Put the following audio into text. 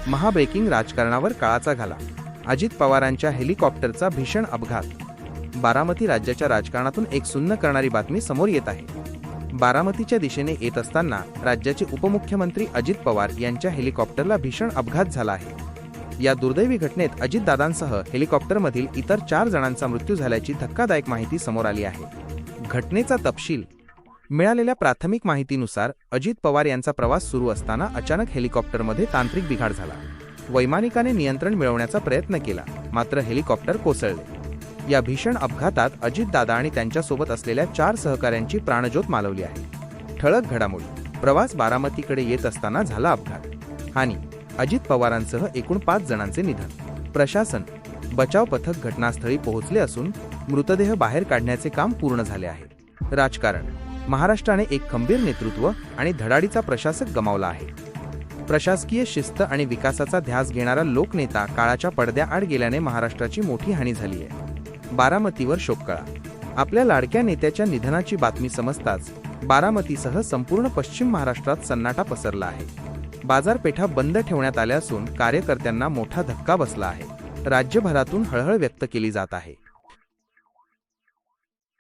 महाब्रेकिंग राजकारणावर काळाचा घाला. अजित पवारांच्या हेलिकॉप्टरचा भीषण अपघात. बारामती राज्याच्या राजकारणातून एक सुन्न करणारी बातमी समोर येत आहे. बारामतीच्या दिशेने येत असताना राज्याचे उपमुख्यमंत्री अजित पवार यांच्या हेलिकॉप्टरला भीषण अपघात झाला आहे. या दुर्दैवी घटनेत अजितदादांसह हेलिकॉप्टरमधील इतर 4 जणांचा मृत्यू झाल्याची धक्कादायक माहिती समोर आली आहे. घटनेचा तपशील. मिळालेल्या प्राथमिक माहितीनुसार अजित पवार यांचा प्रवास सुरू असताना अचानक हेलिकॉप्टरमध्ये तांत्रिक बिघाड झाला. वैमानिकाने नियंत्रण मिळवण्याचा प्रयत्न केला, मात्र हेलिकॉप्टर कोसळले. या भीषण अपघातात अजितदादा आणि त्यांच्यासोबत असलेल्या 4 सहकाऱ्यांची प्राणज्योत मालवली आहे. ठळक घडामोडी. प्रवास बारामतीकडे येत असताना झाला अपघात. हानी. अजित पवारांसह एकूण 5 जणांचे निधन. प्रशासन. बचाव पथक घटनास्थळी पोहोचले असून मृतदेह बाहेर काढण्याचे काम पूर्ण झाले आहे. राजकारण. महाराष्ट्राने एक खंबीर नेतृत्व आणि धडाडीचा प्रशासक गमावला आहे. प्रशासकीय शिस्त आणि विकासाचा ध्यास घेणारा लोकनेता काळाच्या पडद्याआड गेल्याने महाराष्ट्राची मोठी हानी झाली आहे. बारामतीवर शोककळा. आपल्या लाडक्या नेत्याच्या निधनाची बातमी समजताच बारामतीसह संपूर्ण पश्चिम महाराष्ट्रात सन्नाटा पसरला आहे. बाजारपेठा बंद ठेवण्यात आल्या असून कार्यकर्त्यांना मोठा धक्का बसला आहे. राज्यभरातून हळहळ व्यक्त केली जात आहे.